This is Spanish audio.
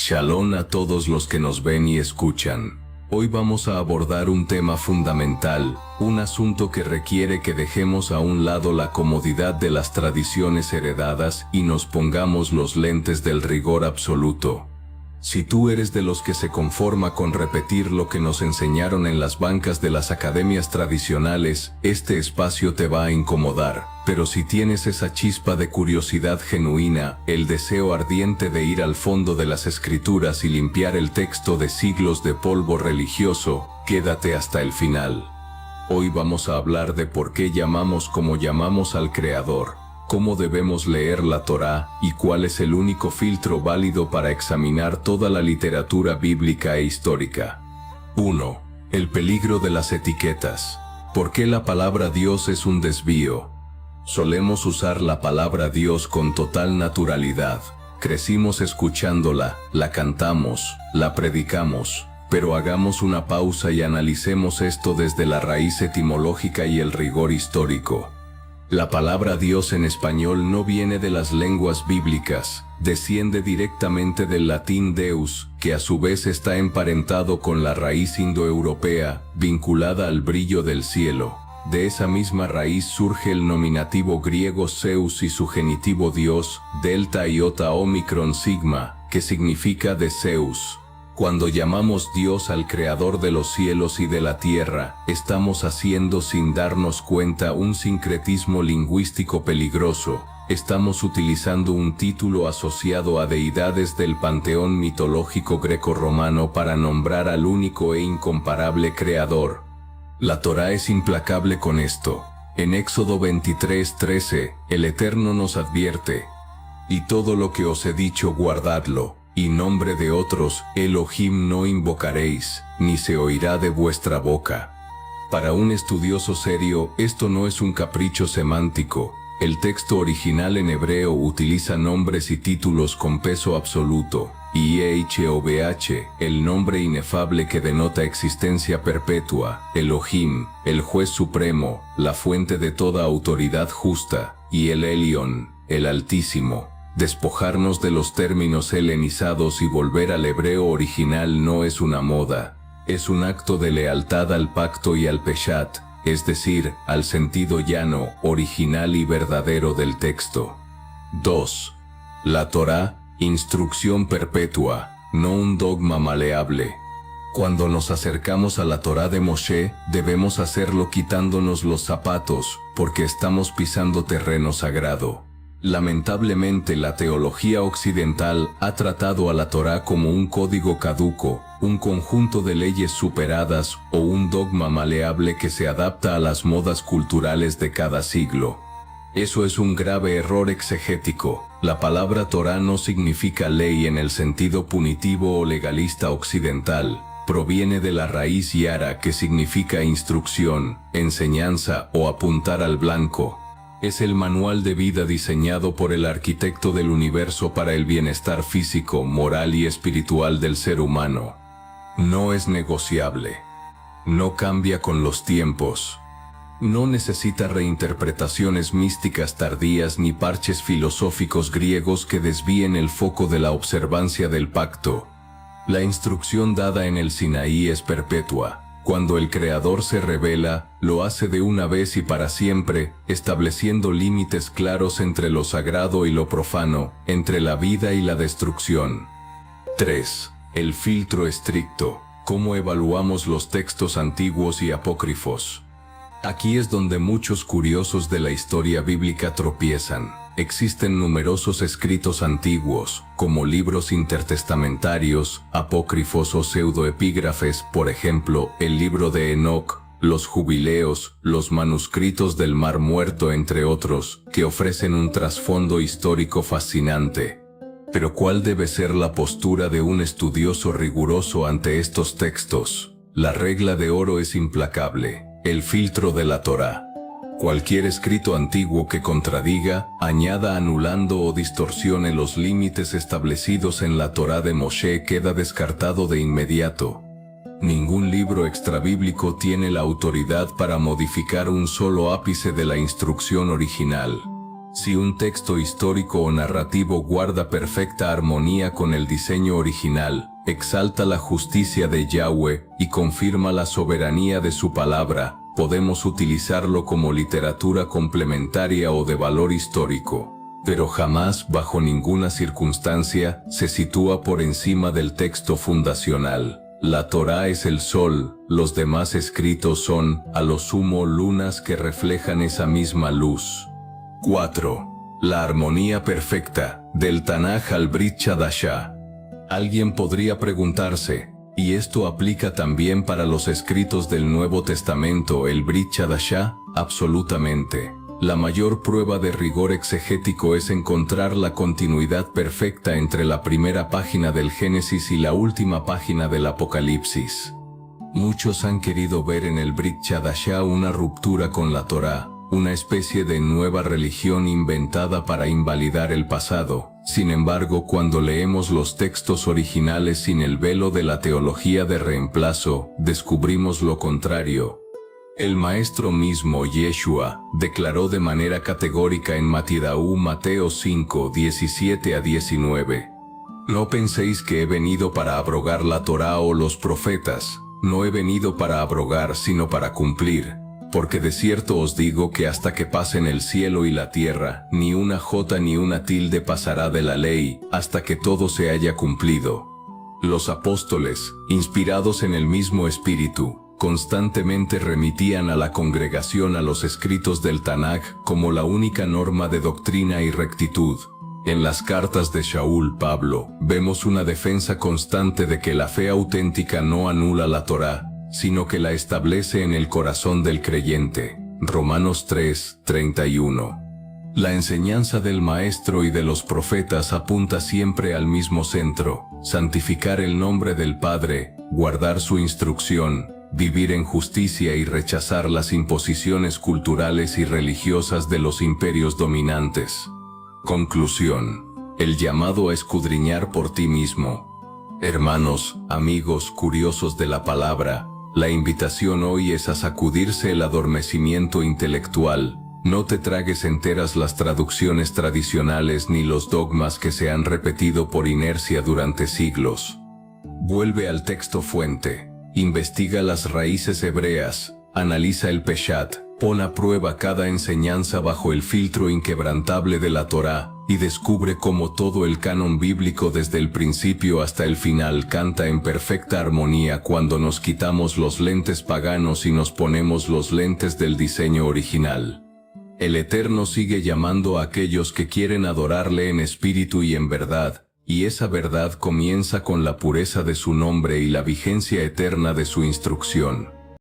Shalom a todos los que nos ven y escuchan. Hoy vamos a abordar un tema fundamental, un asunto que requiere que dejemos a un lado la comodidad de las tradiciones heredadas y nos pongamos los lentes del rigor absoluto. Si tú eres de los que se conforma con repetir lo que nos enseñaron en las bancas de las academias tradicionales, este espacio te va a incomodar. Pero si tienes esa chispa de curiosidad genuina, el deseo ardiente de ir al fondo de las escrituras y limpiar el texto de siglos de polvo religioso, quédate hasta el final. Hoy vamos a hablar de por qué llamamos como llamamos al Creador, cómo debemos leer la Torá y cuál es el único filtro válido para examinar toda la literatura bíblica e histórica. 1. El peligro de las etiquetas. ¿Por qué la palabra Dios es un desvío? Solemos usar la palabra Dios con total naturalidad. Crecimos escuchándola, la cantamos, la predicamos, pero hagamos una pausa y analicemos esto desde la raíz etimológica y el rigor histórico. La palabra Dios en español no viene de las lenguas bíblicas, desciende directamente del latín Deus, que a su vez está emparentado con la raíz indoeuropea, vinculada al brillo del cielo. De esa misma raíz surge el nominativo griego Zeus y su genitivo Dios, delta iota omicron sigma, que significa de Zeus. Cuando llamamos Dios al Creador de los cielos y de la tierra, estamos haciendo sin darnos cuenta un sincretismo lingüístico peligroso. Estamos utilizando un título asociado a deidades del panteón mitológico grecorromano para nombrar al único e incomparable Creador. La Torá es implacable con esto. En Éxodo 23:13, el Eterno nos advierte: «Y todo lo que os he dicho guardadlo, y nombre de otros, Elohim no invocaréis, ni se oirá de vuestra boca». Para un estudioso serio, esto no es un capricho semántico. El texto original en hebreo utiliza nombres y títulos con peso absoluto, y Yehovah, el nombre inefable que denota existencia perpetua, Elohim, el juez supremo, la fuente de toda autoridad justa, y el Elión, el Altísimo. Despojarnos de los términos helenizados y volver al hebreo original no es una moda, es un acto de lealtad al pacto y al peshat, es decir, al sentido llano, original y verdadero del texto. 2. La Torá, instrucción perpetua, no un dogma maleable. Cuando nos acercamos a la Torá de Moshe, debemos hacerlo quitándonos los zapatos, porque estamos pisando terreno sagrado. Lamentablemente, la teología occidental ha tratado a la Torá como un código caduco, un conjunto de leyes superadas o un dogma maleable que se adapta a las modas culturales de cada siglo. Eso es un grave error exegético. La palabra Torá no significa ley en el sentido punitivo o legalista occidental. Proviene de la raíz yara, que significa instrucción, enseñanza o apuntar al blanco. Es el manual de vida diseñado por el arquitecto del universo para el bienestar físico, moral y espiritual del ser humano. No es negociable. No cambia con los tiempos. No necesita reinterpretaciones místicas tardías ni parches filosóficos griegos que desvíen el foco de la observancia del pacto. La instrucción dada en el Sinaí es perpetua. Cuando el Creador se revela, lo hace de una vez y para siempre, estableciendo límites claros entre lo sagrado y lo profano, entre la vida y la destrucción. 3. El filtro estricto. ¿Cómo evaluamos los textos antiguos y apócrifos? Aquí es donde muchos curiosos de la historia bíblica tropiezan. Existen numerosos escritos antiguos, como libros intertestamentarios, apócrifos o pseudoepígrafes, por ejemplo, el libro de Enoc, los jubileos, los manuscritos del Mar Muerto, entre otros, que ofrecen un trasfondo histórico fascinante. Pero ¿cuál debe ser la postura de un estudioso riguroso ante estos textos? La regla de oro es implacable: el filtro de la Torá. Cualquier escrito antiguo que contradiga, añada, anulando o distorsione los límites establecidos en la Torá de Moshe queda descartado de inmediato. Ningún libro extrabíblico tiene la autoridad para modificar un solo ápice de la instrucción original. Si un texto histórico o narrativo guarda perfecta armonía con el diseño original, exalta la justicia de Yahweh y confirma la soberanía de su palabra, podemos utilizarlo como literatura complementaria o de valor histórico. Pero jamás, bajo ninguna circunstancia, se sitúa por encima del texto fundacional. La Torá es el sol, los demás escritos son, a lo sumo, lunas que reflejan esa misma luz. 4. La armonía perfecta, del Tanaj al Brit Chadashah. Alguien podría preguntarse, ¿y esto aplica también para los escritos del Nuevo Testamento, el Brit Chadashah? Absolutamente. La mayor prueba de rigor exegético es encontrar la continuidad perfecta entre la primera página del Génesis y la última página del Apocalipsis. Muchos han querido ver en el Brit Chadashah una ruptura con la Torá, una especie de nueva religión inventada para invalidar el pasado. Sin embargo, cuando leemos los textos originales sin el velo de la teología de reemplazo, descubrimos lo contrario. El Maestro mismo, Yeshua, declaró de manera categórica en Mateo 5, 17-19. No penséis que he venido para abrogar la Torá o los profetas. No he venido para abrogar, sino para cumplir. Porque de cierto os digo que hasta que pasen el cielo y la tierra, ni una jota ni una tilde pasará de la ley, hasta que todo se haya cumplido. Los apóstoles, inspirados en el mismo espíritu, constantemente remitían a la congregación a los escritos del Tanaj como la única norma de doctrina y rectitud. En las cartas de Shaul Pablo, vemos una defensa constante de que la fe auténtica no anula la Torá, sino que la establece en el corazón del creyente. Romanos 3, 31. La enseñanza del Maestro y de los profetas apunta siempre al mismo centro: santificar el nombre del Padre, guardar su instrucción, vivir en justicia y rechazar las imposiciones culturales y religiosas de los imperios dominantes. Conclusión: el llamado a escudriñar por ti mismo. Hermanos, amigos curiosos de la palabra, la invitación hoy es a sacudirse el adormecimiento intelectual. No te tragues enteras las traducciones tradicionales ni los dogmas que se han repetido por inercia durante siglos. Vuelve al texto fuente, investiga las raíces hebreas, analiza el Peshat, pon a prueba cada enseñanza bajo el filtro inquebrantable de la Torá, y descubre cómo todo el canon bíblico desde el principio hasta el final canta en perfecta armonía cuando nos quitamos los lentes paganos y nos ponemos los lentes del diseño original. El Eterno sigue llamando a aquellos que quieren adorarle en espíritu y en verdad, y esa verdad comienza con la pureza de su nombre y la vigencia eterna de su instrucción.